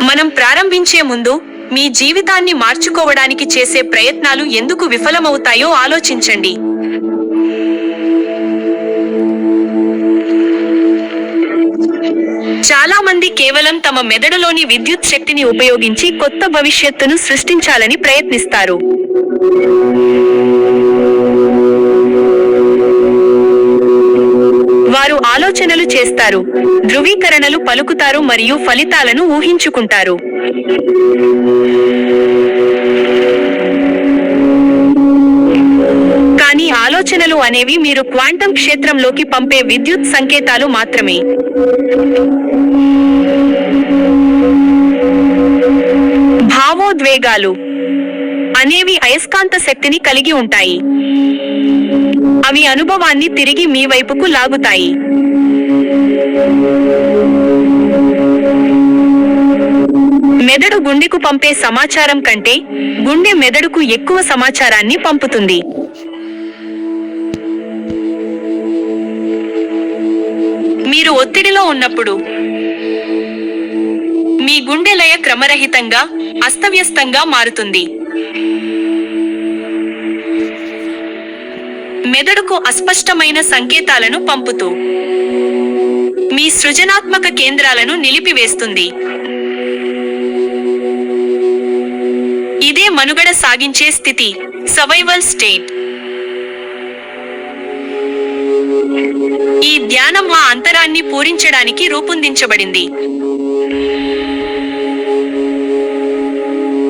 మనం ప్రారంభించే ముందు, మీ జీవితాన్ని మార్చుకోవడానికి చేసే ప్రయత్నాలు ఎందుకు విఫలమవుతాయో ఆలోచించండి. చాలా మంది కేవలం తమ మెదడులోని విద్యుత్ శక్తిని ఉపయోగించి కొత్త భవిష్యత్తును సృష్టించాలని ప్రయత్నిస్తారు. వారు ఆలోచనలు చేస్తారు, ధృవీకరణలు పలుకుతారు మరియు ఫలితాలను ఊహించుకుంటారు. కానీ ఆలోచనలు అనేవి మీరు క్వాంటం క్షేత్రంలోకి పంపే విద్యుత్ సంకేతాలు మాత్రమే. భావోద్వేగాలు అనేవి అయస్కాంత శక్తిని కలిగి ఉంటాయి. అవి అనుభవాన్ని తిరిగి మీ వైపుకు లాగుతాయి. మెదడు గుండెకు పంపే సమాచారం కంటే గుండె మెదడుకు ఎక్కువ సమాచారాన్ని పంపుతుంది. మీరు ఒత్తిడిలో ఉన్నప్పుడు మీ గుండె లయ క్రమరహితంగా, అస్తవ్యస్తంగా మారుతుంది. మెదడుకు అస్పష్టమైన సంకేతాలను పంపుతూ మీ సృజనాత్మక కేంద్రాలను నిలిపివేస్తుంది. ఇదే మనుగడ సాగించే స్థితి, సర్వైవల్ స్టేట్. ఈ ధ్యానం ఆ అంతరాన్ని పూరించడానికి రూపొందించబడింది.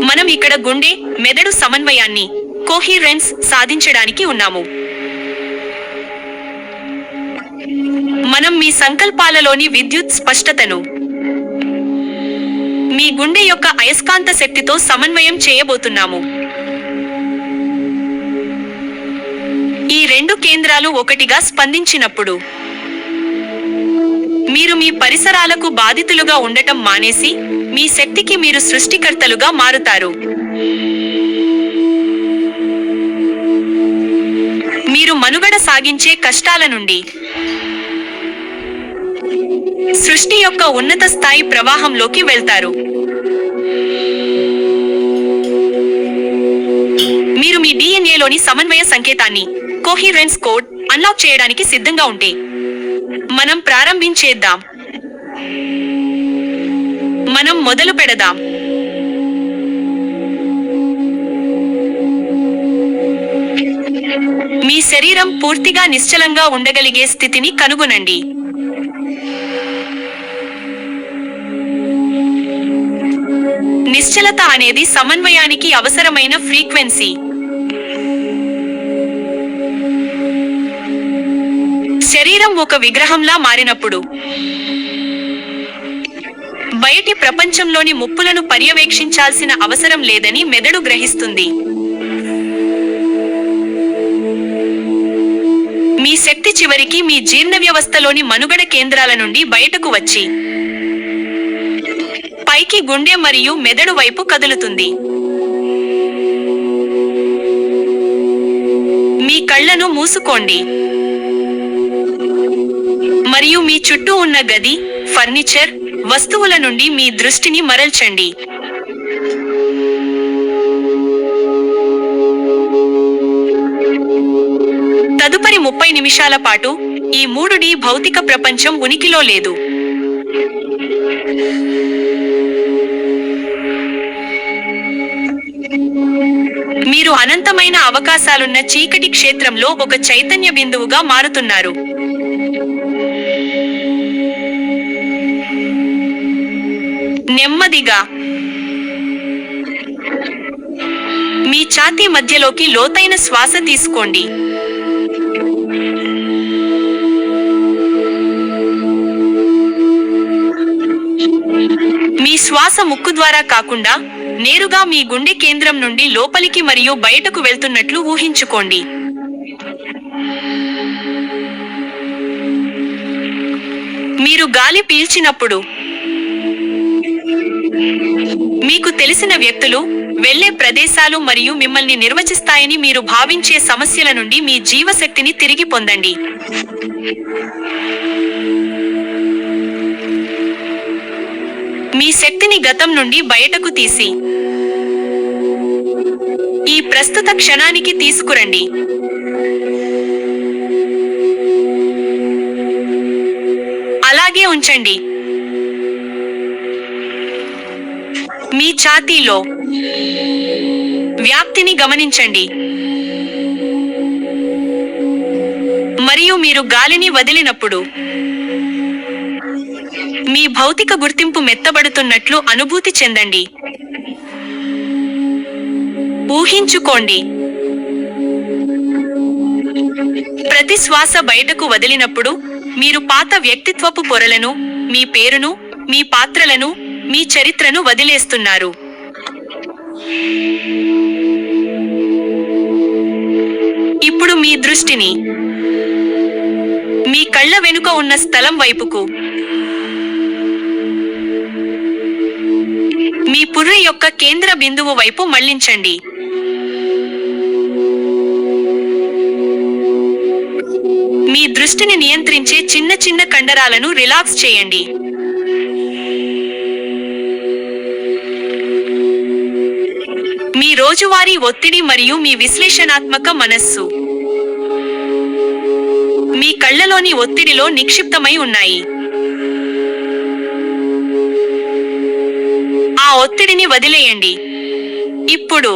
మనం ఇక్కడ గుండె, మెదడు సమన్వయాన్ని, కోహిరెన్స్ సాధించడానికి ఉన్నాము. మనం మీ సంకల్పాలలోని విద్యుత్ స్పష్టతను మీ గుండె యొక్క అయస్కాంత శక్తితో సమన్వయం చేయబోతున్నాము. ఈ రెండు కేంద్రాలు ఒకటిగా స్పందించినప్పుడు మీరు మీ పరిసరాలకు బాధితులుగా ఉండటం మానేసి, మీ శక్తికి మీరు సృష్టికర్తలుగా మారుతారు. మీరు మనుగడ సాగించే కష్టాల నుండి సృష్టి యొక్క ఉన్నత స్థాయి ప్రవాహంలోకి వెళ్తారు. మీరు మీ డిఎన్ఏలోని సమన్వయ సంకేతాన్ని, కోహిరెన్స్ కోడ్, అన్లాక్ చేయడానికి సిద్ధంగా ఉంటే, మనం ప్రారంభించేద్దాం. మనం మొదలు పెడదాం. మీ శరీరం పూర్తిగా నిశ్చలంగా ఉండగలిగే స్థితిని కనుగొనండి. నిశ్చలత అనేది సమన్వయానికి అవసరమైన ఫ్రీక్వెన్సీ. శరీరం ఒక విగ్రహంలా మారినప్పుడు బయటి ప్రపంచంలోని ముప్పులను పర్యవేక్షించాల్సిన అవసరం లేదని మెదడు గ్రహిస్తుంది. మీ శక్తి చివరికి మీ జీర్ణ వ్యవస్థలోని మనుగడ కేంద్రాల నుండి బయటకు వచ్చి పైకి గుండె మరియు మెదడు వైపు కదులుతుంది. మీ కళ్ళను మూసుకోండి మరియు మీ చుట్టూ ఉన్న గది, ఫర్నిచర్, వస్తువుల నుండి మీ దృష్టిని మరల్చండి. తదుపరి 30 నిమిషాల పాటు ఈ 3D భౌతిక ప్రపంచం ఉనికిలో లేదు. మీరు అనంతమైన అవకాశాలున్న చీకటి క్షేత్రంలో ఒక చైతన్య బిందువుగా మారుతున్నారు. నెమ్మదిగా మీ ఛాతీ మధ్యలోకి లోతైన శ్వాస తీసుకోండి. మీ శ్వాస ముక్కు ద్వారా కాకుండా నేరుగా మీ గుండె కేంద్రం నుండి లోపలికి మరియు బయటకు వెళ్తున్నట్లు ఊహించుకోండి. మీరు గాలి పీల్చినప్పుడు మీకు తెలిసిన వ్యక్తులు, వెళ్ళే ప్రదేశాలు మరియు మిమ్మల్ని నిర్వచిస్తాయని మీరు భావించే సమస్యల నుండి మీ జీవశక్తిని తిరిగి పొందండి. మీ శక్తిని గతం నుండి బయటకు తీసి ఈ ప్రస్తుత క్షణానికి తీసుకురండి. అలాగే ఉంచండి. మీ ఛాతీలో వ్యాప్తిని గమనించండి మరియు మీరు గాలిని వదిలినప్పుడు మీ భౌతిక గుర్తింపు మెత్తబడుతున్నట్లు అనుభూతి చెందండి. ఊహించుకోండి. ప్రతి శ్వాస బయటకు వదిలినప్పుడు మీరు పాత వ్యక్తిత్వపు పొరలను, మీ పేరును, మీ పాత్రలను, మీ చరిత్రను వదిలేస్తున్నారు. ఇప్పుడు మీ దృష్టిని మీ కళ్ళ వెనుక ఉన్న స్థలం వైపుకు, మీ పుర్రె యొక్క కేంద్ర బిందువు వైపు మళ్లించండి. మీ దృష్టిని నియంత్రించే చిన్న చిన్న కండరాలను రిలాక్స్ చేయండి. మీ రోజువారీ ఒత్తిడి మరియు మీ విశ్లేషణాత్మక మనస్సు మీ కళ్ళలోని ఒత్తిడిలో నిక్షిప్తమై ఉన్నాయి. ఆ ఒత్తిడిని వదిలేయండి. ఇప్పుడు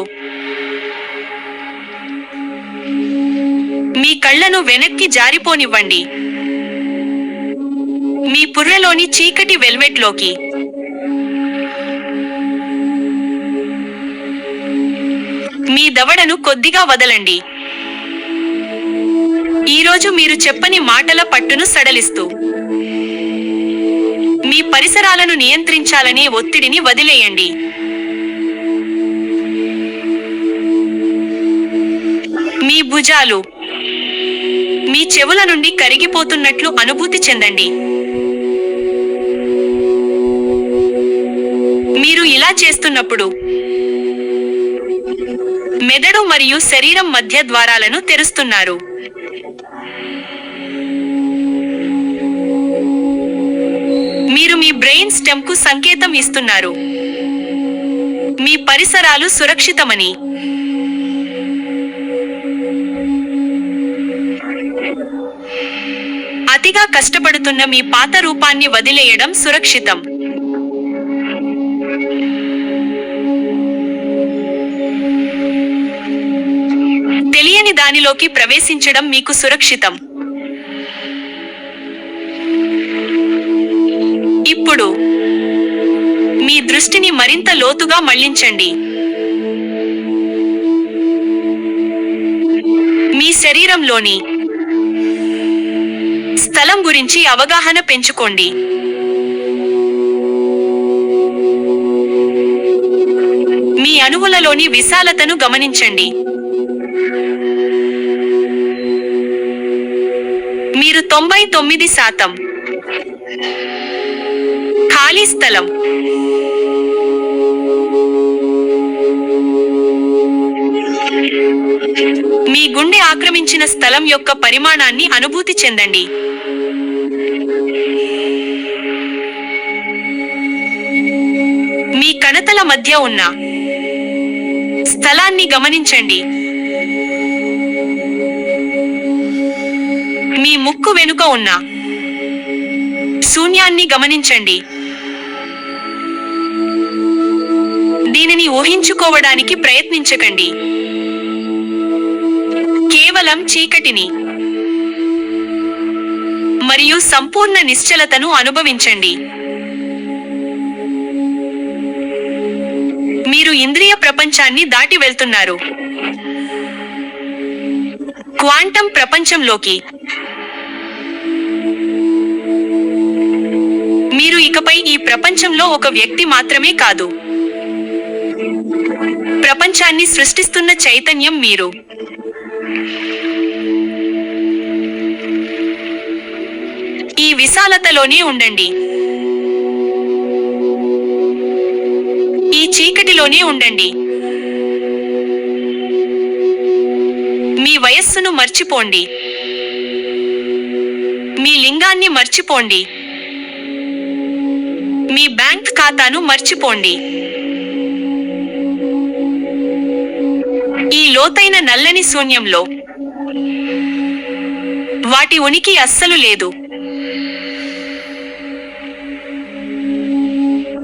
మీ కళ్ళను వెనక్కి జారిపోనివ్వండి. మీ పుర్రెలోని చీకటి వెల్వెట్లోకి. మీ దవడను కొద్దిగా వదలండి. ఈరోజు మీరు చెప్పని మాటల పట్టును సడలిస్తూ మీ పరిసరాలను నియంత్రించాలనే ఒత్తిడిని వదిలేయండి. మీ భుజాలు మీ చెవుల నుండి కరిగిపోతున్నట్లు అనుభూతి చెందండి. మీరు ఇలా చేస్తున్నప్పుడు మెదడు మరియు శరీరం మధ్య ద్వారాలను తెరుస్తున్నారు. మీరు మీ బ్రెయిన్ స్టెమ్కు సంకేతం ఇస్తున్నారు మీ పరిసరాలు సురక్షితమని. అతిగా కష్టపడుతున్న మీ పాత రూపాన్ని వదిలేయడం సురక్షితం. తెలియని దానిలోకి ప్రవేశించడం మీకు సురక్షితం. ఇప్పుడు మీ దృష్టిని మరింత లోతుగా మళ్లించండి. మీ శరీరంలోని స్థలం గురించి అవగాహన పెంచుకోండి. మీ అణువులలోని విశాలతను గమనించండి. మీరు 99% ఖాళీ స్థలం. మీ గుండె ఆక్రమించిన స్థలం యొక్క పరిమాణాన్ని అనుభూతి చెందండి. మీ కణతల మధ్య ఉన్న స్థలాన్ని గమనించండి. మీ ముక్కు వెనుక ఉన్న శూన్యాన్ని గమనించండి. దీనిని ఊహించుకోవడానికి ప్రయత్నించకండి. కేవలం చీకటిని మరియు సంపూర్ణ నిశ్చలతను అనుభవించండి. మీరు ఇంద్రియ ప్రపంచాన్ని దాటి వెళ్తున్నారు. క్వాంటం ప్రపంచంలోకి. మీరు ఇకపై ఈ ప్రపంచంలో ఒక వ్యక్తి మాత్రమే కాదు, ప్రపంచాన్ని సృష్టిస్తున్న చైతన్యం మీరు. ఈ విశాలతలోనే ఉండండి. ఈ చీకటిలోనే ఉండండి. మీ వయస్సును మర్చిపోండి. మీ లింగాన్ని మర్చిపోండి. మీ బ్యాంక్ ఖాతాను మర్చిపోండి. ఈ లోతైన నల్లని శూన్యంలో వాటి ఉనికి అస్సలు లేదు.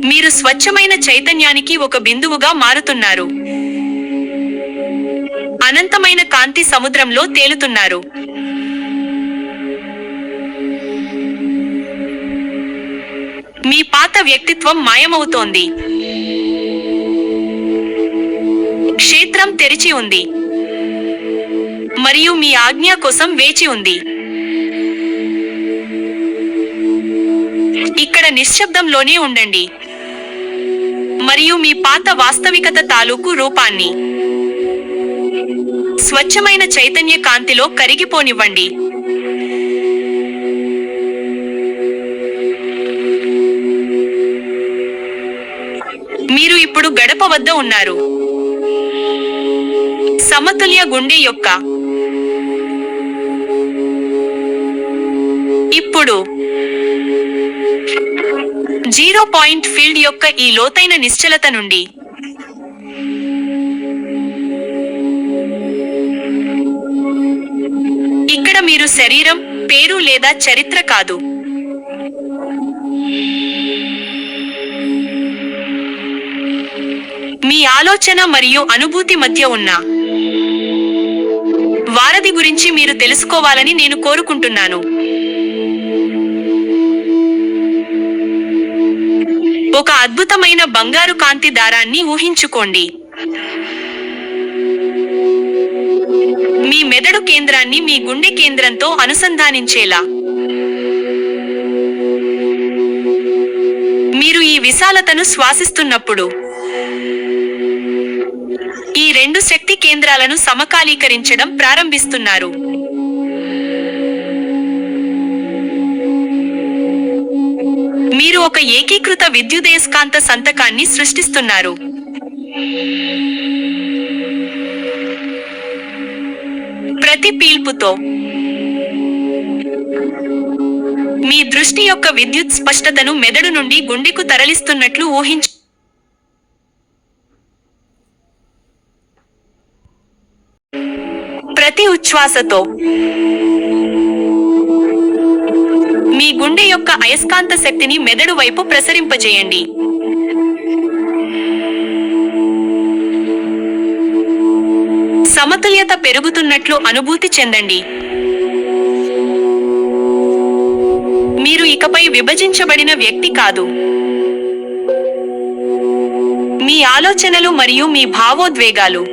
మీరు స్వచ్ఛమైన చైతన్యానికి ఒక బిందువుగా మారుతున్నారు. అనంతమైన కాంతి సముద్రంలో తేలుతున్నారు. మీ పాత వ్యక్తిత్వం మాయమవుతోంది. క్షేత్రం తెరిచి ఉంది మరియు మీ ఆజ్ఞ కోసం వేచి ఉంది. ఇక్కడ నిశ్శబ్దంలోనే ఉండండి మరియు మీ పాత వాస్తవికత తాలూకు రూపాన్ని స్వచ్ఛమైన చైతన్య కాంతిలో కరిగిపోనివ్వండి. మీరు ఇప్పుడు గడప వద్ద ఉన్నారు. సమతుల్య గుండె యొక్క ఇప్పుడు 0 పాయింట్ ఫీల్డ్ యొక్క ఈ లోతైన నిశ్చలత నుండి ఇక్కడ మీరు శరీరం, పేరు లేదా చరిత్ర కాదు. మీ ఆలోచన మరియు అనుభూతి మధ్య ఉన్న వారధి గురించి మీరు తెలుసుకోవాలని నేను కోరుకుంటున్నాను. ఒక అద్భుతమైన బంగారు కాంతి దారాన్ని ఊహించుకోండి. మీ మెదడు కేంద్రాన్ని మీ గుండె కేంద్రంతో అనుసంధానించేలా. మీరు ఈ విశాలతను శ్వాసిస్తున్నప్పుడు ఈ రెండు శక్తి కేంద్రాలను సమకాలీకరించడం ప్రారంభిస్తున్నారు. మీరు ఒక ఏకీకృత విద్యుదయస్కాంత సంతకాన్ని సృష్టిస్తున్నారు. ప్రతి పీల్పుతో మీ దృష్టి యొక్క విద్యుత్ స్పష్టతను మెదడు నుండి గుండెకు తరలిస్తున్నట్లు ఊహించు. ప్రతి ఉచ్ఛ్వాసతో మీ గుండె యొక్క అయస్కాంత శక్తిని మెదడు వైపు ప్రసరింపజేయండి. సమతుల్యత పెరుగుతున్నట్లు అనుభూతి చెందండి. మీరు ఇకపై విభజించబడిన వ్యక్తి కాదు. మీ ఆలోచనలు మరియు మీ భావోద్వేగాలు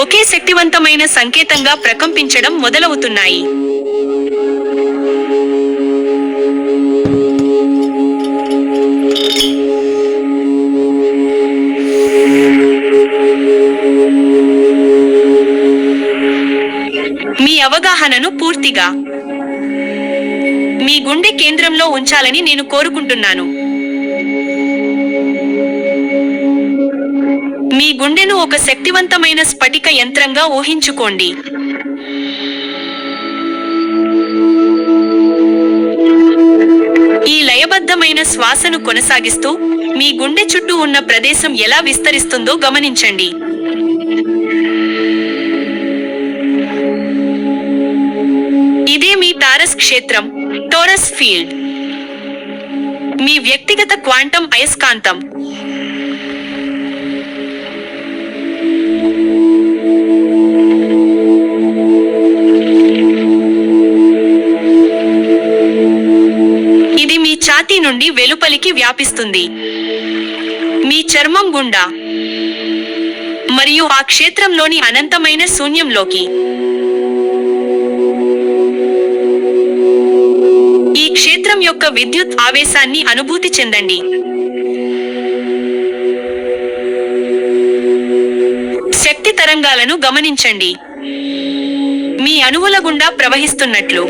ఒకే శక్తివంతమైన సంకేతంగా ప్రకంపించడం మొదలవుతున్నాయి. మీ అవగాహనను పూర్తిగా మీ గుండె కేంద్రంలో ఉంచాలని నేను కోరుకుంటున్నాను. మీ గుండెను ఒక శక్తివంతమైన స్ఫటిక యంత్రంగా ఊహించుకోండి. ఈ లయబద్ధమైన శ్వాసను కొనసాగిస్తూ మీ గుండె చుట్టూ ఉన్న ప్రదేశం ఎలా విస్తరిస్తుందో గమనించండి. ఇదే మీ టారస్ క్షేత్రం, టోరస్ ఫీల్డ్. మీ వ్యక్తిగత క్వాంటం అయస్కాంతం. ఇది మీ ఛాతీ నుండి వెలుపలికి వ్యాపిస్తుంది, మీ చర్మం గుండా మరియు ఆ క్షేత్రంలోని అనంతమైన శూన్యంలోకి. ఈ క్షేత్రం యొక్క విద్యుత్ ఆవేశాన్ని అనుభూతి చెందండి. శక్తి తరంగాలను గమనించండి, మీ అణువుల గుండా ప్రవహిస్తున్నట్లు.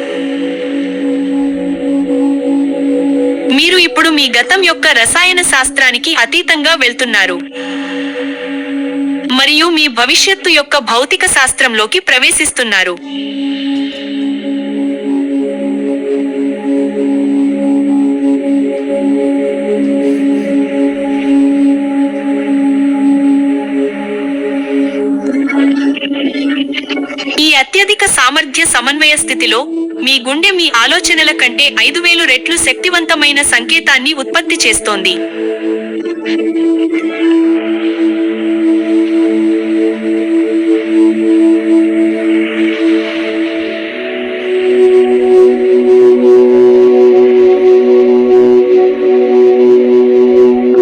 మీరు ఇప్పుడు మీ గతం యొక్క రసాయన శాస్త్రానికి అతీతంగా వెళ్తున్నారు మరియు మీ భవిష్యత్తు యొక్క భౌతిక శాస్త్రంలోకి ప్రవేశిస్తున్నారు. సమన్వయ స్థితిలో, మీ గుండె మీ ఆలోచనల కంటే 5000 రెట్లు శక్తివంతమైన సంకేతాన్ని ఉత్పత్తి చేస్తోంది.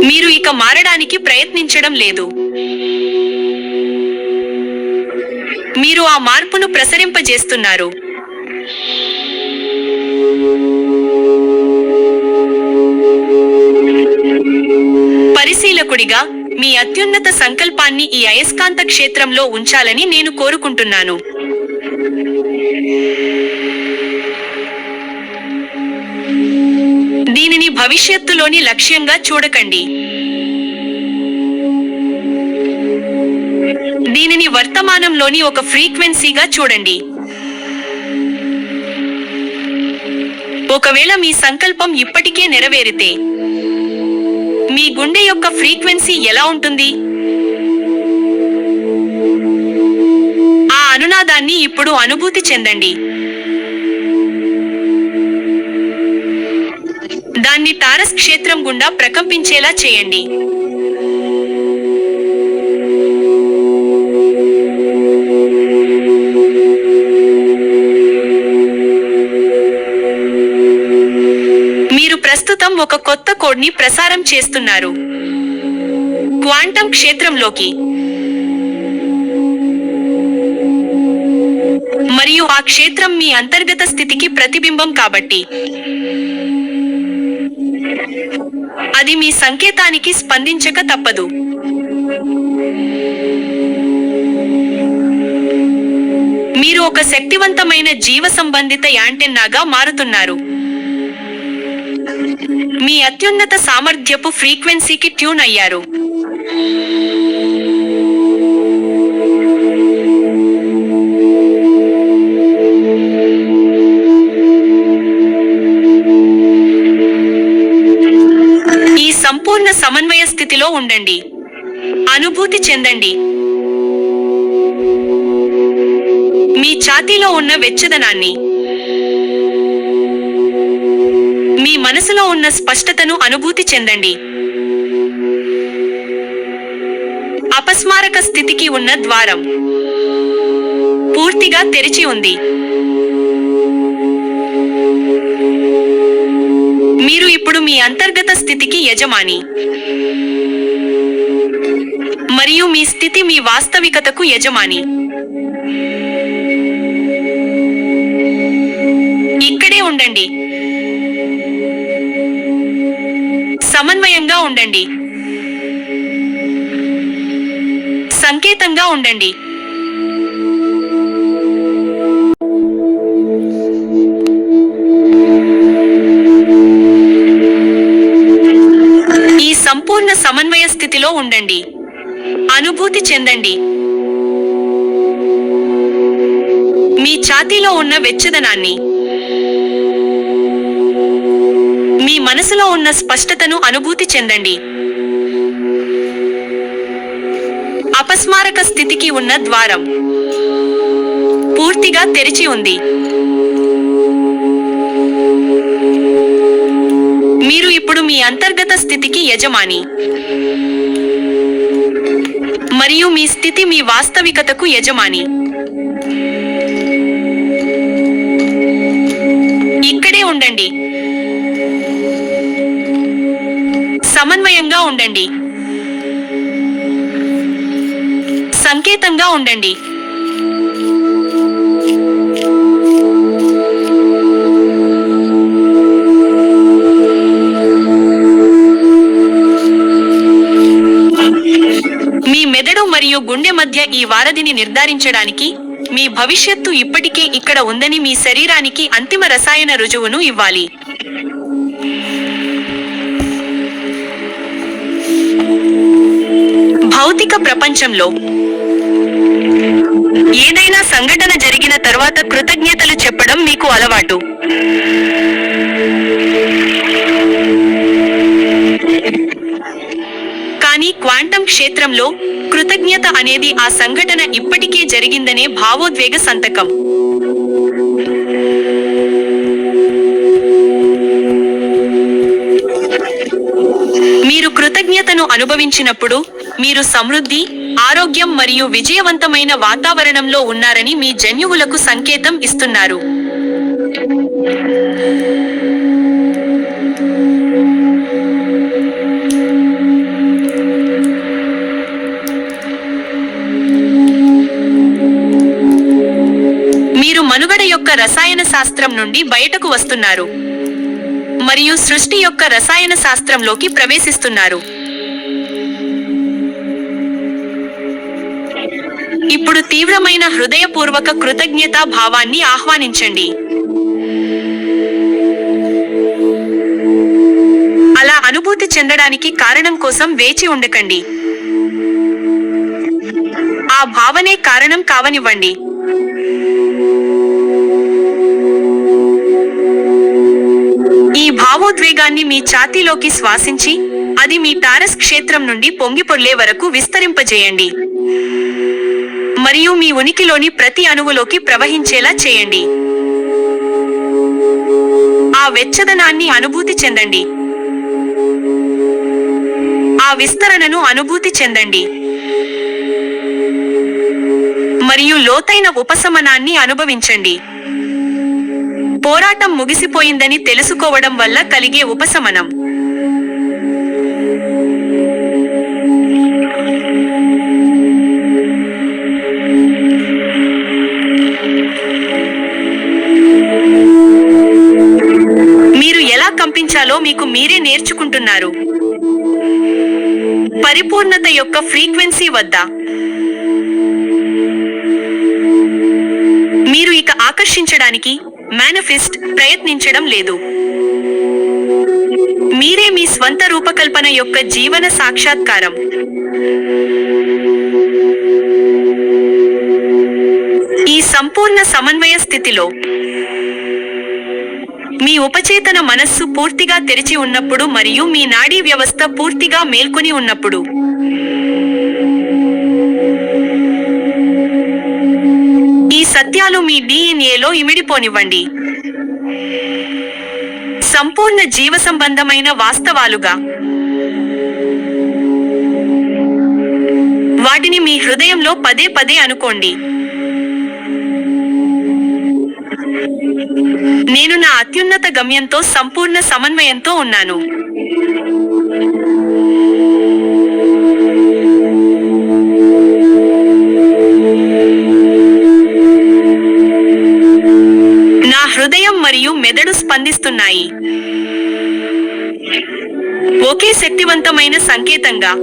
మీరు ఇక మారడానికి ప్రయత్నించడం లేదు. మీరు ఆ మార్పును ప్రసరింపజేస్తున్నారు. పరిశీలకుడిగా, మీ అత్యున్నత సంకల్పాన్ని ఈ అయస్కాంత క్షేత్రంలో ఉంచాలని నేను కోరుకుంటున్నాను. దీనిని భవిష్యత్తులోని లక్ష్యంగా చూడకండి. దీనిని వర్తమానంలోని ఒక ఫ్రీక్వెన్సీగా చూడండి. ఒకవేళ మీ సంకల్పం ఇప్పటికే నెరవేరితే, మీ గుండె యొక్క ఫ్రీక్వెన్సీ ఎలా ఉంటుంది? ఆ అనునాదాన్ని ఇప్పుడు అనుభూతి చెందండి. దాన్ని టారస్ క్షేత్రం గుండా ప్రకంపించేలా చేయండి. మీరు ప్రస్తుతం ఒక కొత్త కోడ్ని ప్రసారం చేస్తున్నారు. క్వాంటం క్షేత్రంలోకి. మరియు ఆ క్షేత్రం మీ అంతర్గత స్థితికి ప్రతిబింబం కాబట్టి, అది మీ సంకేతానికి స్పందించక తప్పదు. మీరు ఒక శక్తివంతమైన జీవ సంబంధిత యాంటెన్నాగా మారుతున్నారు. మీ అత్యున్నత సామర్థ్యపు ఫ్రీక్వెన్సీకి ట్యూన్ అయ్యారు. ఈ సంపూర్ణ సమన్వయ స్థితిలో ఉండండి. అనుభూతి చెందండి. మీ ఛాతీలో ఉన్న వెచ్చదనాన్ని, మీ మనసులో ఉన్న స్పష్టతను అనుభూతి చెందండి. అపస్మారక స్థితికి ఉన్న ద్వారం పూర్తిగా తెరిచి ఉంది. మీరు ఇప్పుడు మీ అంతర్గత స్థితికి యజమాని. మరియు మీ స్థితి మీ వాస్తవికతకు యజమాని. ఇక్కడే ఉండండి. సమన్వయంగా ఉండండి. సంకేతంగా ఉండండి. ఈ సంపూర్ణ సమన్వయ స్థితిలో ఉండండి. అనుభూతి చెందండి. మీ ఛాతీలో ఉన్న వెచ్చదనాన్ని, మీ మనసులో ఉన్న స్పష్టతను అనుభూతి చెందండి. అపస్మారక స్థితికి ఉన్న ద్వారం పూర్తిగా తెరిచి ఉంది. మీరు ఇప్పుడు మీ అంతర్గత స్థితికి యజమాని. మరియు మీ స్థితి మీ వాస్తవికతకు యజమాని. ఇక్కడే ఉండండి. సమన్వయంగా ఉండండి. సంకేతంగా ఉండండి. మీ మెదడు మరియు గుండె మధ్య ఈ వారధిని నిర్ధారించడానికి, మీ భవిష్యత్తు ఇప్పటికే ఇక్కడ ఉందని మీ శరీరానికి అంతిమ రసాయన రుజువును ఇవ్వాలి. భౌతిక ప్రపంచంలో ఏదైనా సంఘటన జరిగిన తర్వాత కృతజ్ఞతలు చెప్పడం మీకు అలవాటు. కానీ క్వాంటం క్షేత్రంలో కృతజ్ఞత అనేది ఆ సంఘటన ఇప్పటికే జరిగిందనే భావోద్వేగ సంతకం. స్వస్థతను అనుభవించినప్పుడు మీరు సమృద్ధి, ఆరోగ్యం మరియు విజయవంతమైన వాతావరణంలో ఉన్నారని మీ జన్యువులకు సంకేతం ఇస్తున్నారు. మీరు మనుగడ యొక్క రసాయన శాస్త్రం నుండి బయటకు వస్తున్నారు మరియు సృష్టి యొక్క రసాయన శాస్త్రంలోకి ప్రవేశిస్తున్నారు. ఇప్పుడు తీవ్రమైన హృదయపూర్వక కృతజ్ఞతా భావాన్ని ఆహ్వానించండి. అలా అనుభూతి చెందడానికి కారణం కోసం వేచి ఉండకండి. ఆ భావనే కారణం కావనివ్వండి. ఈ భావోద్వేగాన్ని మీ ఛాతీలోకి శ్వాసించి, అది మీ టారస్ క్షేత్రం నుండి పొంగిపొర్లే వరకు విస్తరింపజేయండి మరియు మీ ఉనికిలోని ప్రతి అణువులోకి ప్రవహించేలా చేయండి. ఆ వెచ్చదనాన్ని అనుభూతి చెందండి. ఆ విస్తరణను అనుభూతి చెందండి మరియు లోతైన ఉపశమనాన్ని అనుభవించండి. పోరాటం ముగిసిపోయిందని తెలుసుకోవడం వల్ల కలిగే ఉపశమనం. మీరు ఎలా కంపించాలో మీకు మీరే నేర్చుకుంటున్నారు. పరిపూర్ణత యొక్క ఫ్రీక్వెన్సీ వద్ద మీరు ఇక ఆకర్షించడానికి మేనిఫెస్ట్ ప్రయత్నించడం లేదు. మీరే మీ స్వంత రూపకల్పన యొక్క జీవన సాక్షాత్కారం. ఈ సంపూర్ణ సమన్వయ స్థితిలో మీ ఉపచేతన మనస్సు పూర్తిగా తెరిచి ఉన్నప్పుడు మరియు మీ నాడీ వ్యవస్థ పూర్తిగా మేల్కొని ఉన్నప్పుడు, ఈ సత్యాలు మీ డిఎన్ఏలో ఇమిడిపోనివ్వండి. సంపూర్ణ జీవసంబంధమైన వాస్తవాలుగా వాటిని మీ హృదయంలో పదే పదే అనుకోండి. నేను నా అత్యున్నత గమ్యంతో సంపూర్ణ సమన్వయంతో ఉన్నాను. నా హృదయం మరియు మెదడు స్పందిస్తున్నాయి ఒకే శక్తివంతమైన సంకేతంగా.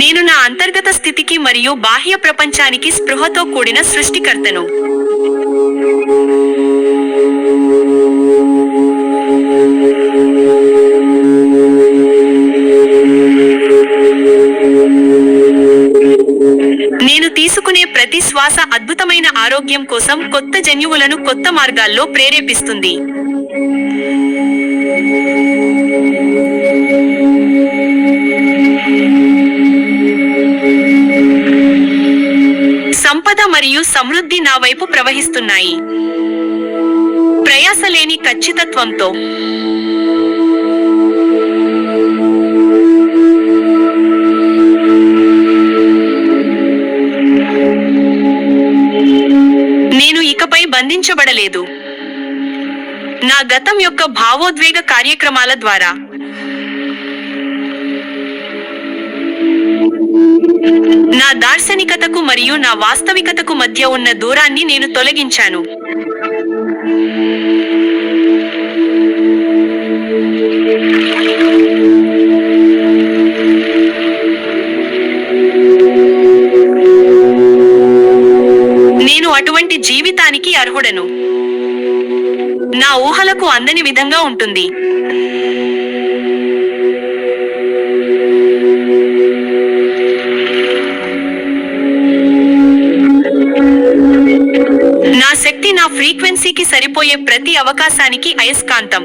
నేను నా అంతర్గత స్థితికి మరియు బాహ్య ప్రపంచానికి స్పృహతో కూడిన సృష్టికర్తను. నేను తీసుకునే ప్రతి శ్వాస అద్భుతమైన ఆరోగ్యం కోసం కొత్త జన్యువులను కొత్త మార్గాల్లో ప్రేరేపిస్తుంది. సంపద మరియు సమృద్ధి నా వైపు ప్రవహిస్తున్నాయి ప్రయాస లేని ఖచ్చితత్వంతో. నేను ఇకపై బంధించబడలేదు. నా గతం యొక్క భావోద్వేగ కార్యక్రమాల ద్వారా నా దార్శనికతకు మరియు నా వాస్తవికతకు మధ్య ఉన్న దూరాన్ని నేను తొలగించాను. నేను అటువంటి జీవితానికి అర్హుడను. నా ఊహలకు అందని విధంగా ఉంటుంది. నా శక్తి నా ఫ్రీక్వెన్సీకి సరిపోయే ప్రతి అవకాశానికి అయస్కాంతం.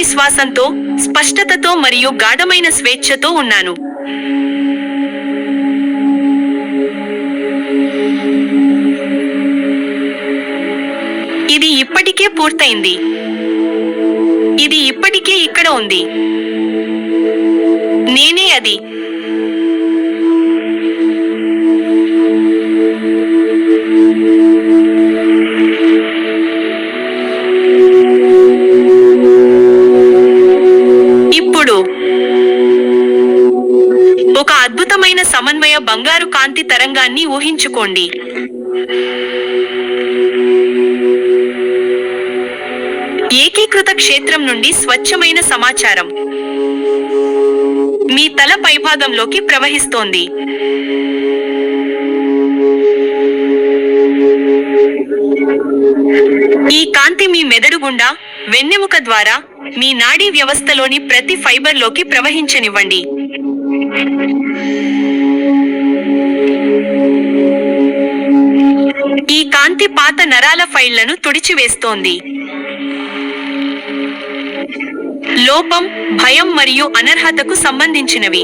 ఆత్మవిశ్వాసంతో, స్పష్టతతో మరియు గాఢమైన స్వేచ్ఛతో ఉన్నాను. ఇది ఇప్పటికే పూర్తయింది. ఇది ఇప్పటికే ఇక్కడ ఉంది. నేనే అది. ఇప్పుడు ఒక అద్భుతమైన సమన్వయ బంగారు కాంతి తరంగాన్ని ఊహించుకోండి. ఏకీకృత క్షేత్రం నుండి స్వచ్ఛమైన సమాచారం మీ తల పైభాగంలోకి ప్రవహిస్తోంది. ఈ కాంతి మీ మెదడు గుండా, వెన్నెముక ద్వారా, మీ నాడీ వ్యవస్థలోని ప్రతి ఫైబర్లోకి ప్రవహించనివ్వండి. ఈ కాంతి పాత నరాల ఫైళ్లను తుడిచివేస్తోంది. లోపం, భయం మరియు అనర్హతకు సంబంధించినవి.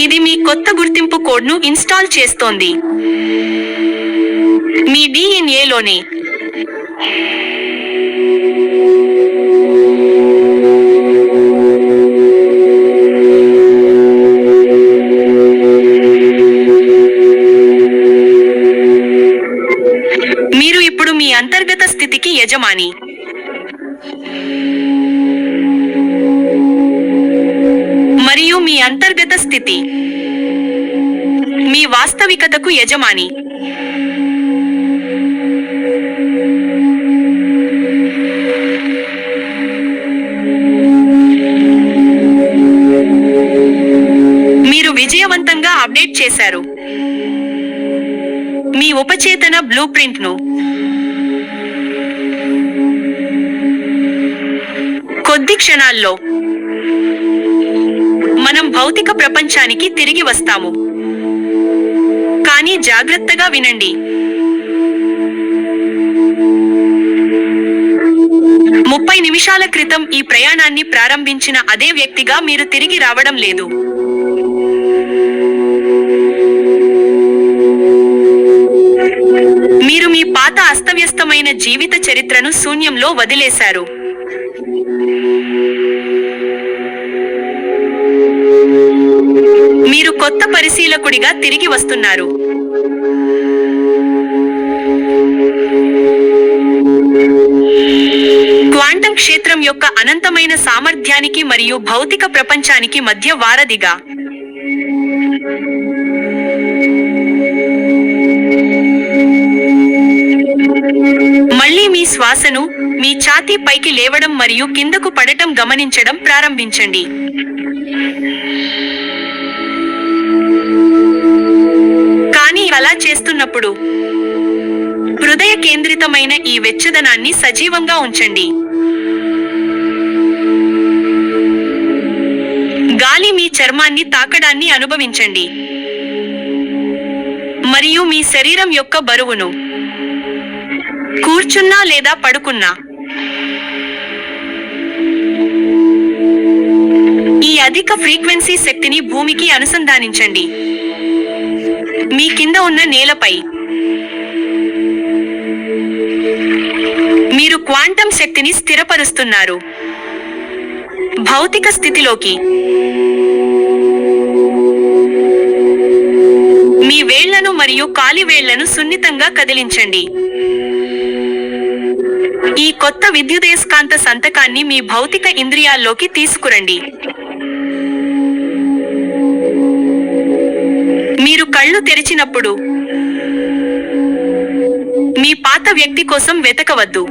ఇది మీ కొత్త గుర్తింపు కోడ్ను ఇన్స్టాల్ చేస్తోంది. మీ డిఎన్ఏలోనే. మీరు ఇప్పుడు మీ అంతర్గత స్థితికి యజమాని. మరియు మీ అంతర్గత స్థితి మీ వాస్తవికతకు యజమాని. మీరు విజయవంతంగా అప్డేట్ చేశారు మీ ఉపచేతన బ్లూప్రింట్ను. కొద్ది క్షణాల్లో మనం భౌతిక ప్రపంచానికి తిరిగి వస్తాము. కానీ జాగ్రత్తగా వినండి. 30 నిమిషాల క్రితం ఈ ప్రయాణాన్ని ప్రారంభించిన అదే వ్యక్తిగా మీరు తిరిగి రావడం లేదు. మీరు మీ పాత అస్తవ్యస్తమైన జీవిత చరిత్రను శూన్యంలో వదిలేశారు. మీరు కొత్త పరిశీలకుడిగా తిరిగి వస్తున్నారు. క్వాంటం క్షేత్రం యొక్క అనంతమైన సామర్థ్యానికి మరియు భౌతిక ప్రపంచానికి మధ్య వారధిగా. మళ్ళీ మీ శ్వాసను, మీ ఛాతీ పైకి లేవడం మరియు కిందకు పడటం గమనించడం ప్రారంభించండి. కానీ అలా చేస్తున్నప్పుడు హృదయ కేంద్రితమైన ఈ వెచ్చదనాన్ని సజీవంగా ఉంచండి. గాలి మీ చర్మాన్ని తాకడాన్ని అనుభవించండి. మరియు మీ శరీరం యొక్క బరువును, కూర్చున్నా లేదా పడుకున్నా. ఈ అధిక ఫ్రీక్వెన్సీ శక్తిని భూమికి అనుసంధానించండి. మీ కింద ఉన్న నేలపై మీరు క్వాంటం శక్తిని స్థిరపరుస్తున్నారు. భౌతిక స్థితిలోకి మీ వేళ్లను మరియు కాలి వేళ్లను సున్నితంగా కదిలించండి. ఈ కొత్త విద్యుదయస్కాంత సంతకాన్ని మీ భౌతిక ఇంద్రియాల్లోకి తీసుకురండి. మీరు కళ్ళు తెరిచినప్పుడు మీ పాత వ్యక్తి కోసం వెతకవద్దు.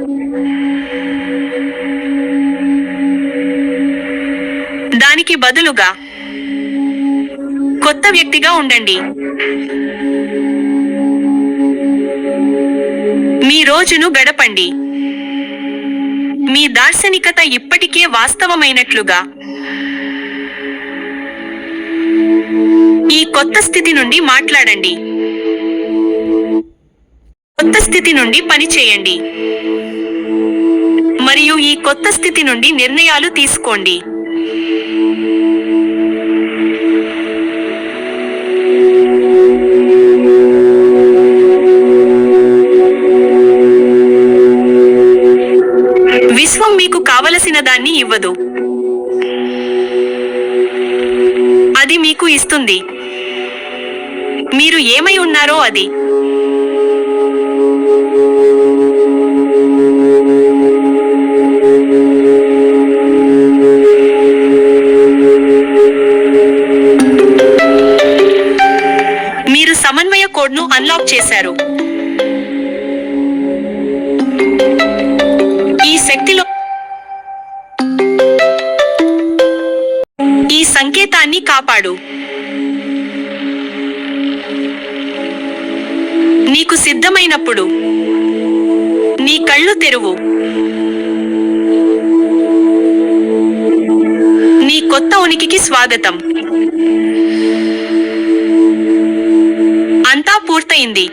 దానికి బదులుగా కొత్త వ్యక్తిగా ఉండండి. మీ రోజును గడపండి. మీ దార్శనికత ఇప్పటికే వాస్తవమైనట్లుగా. ఈ కొత్త స్థితి నుండి మాట్లాడండి. కొత్త స్థితి నుండి పని చేయండి మరియు ఈ కొత్త స్థితి నుండి నిర్ణయాలు తీసుకోండి. విశ్వం మీకు కావలసిన దాన్ని ఇవ్వదు, అది మీకు ఇస్తుంది. మీరు ఏమై ఉన్నారో అది. మీరు సమన్వయ కోడ్ను అన్లాక్ చేశారు. ఈ శక్తిలో ఈ సంకేతాన్ని కాపాడు. నీకు సిద్ధమైనప్పుడు నీ కళ్ళు తెరువు. నీ కొత్త ఉనికికి స్వాగతం. అంతా పూర్తయింది.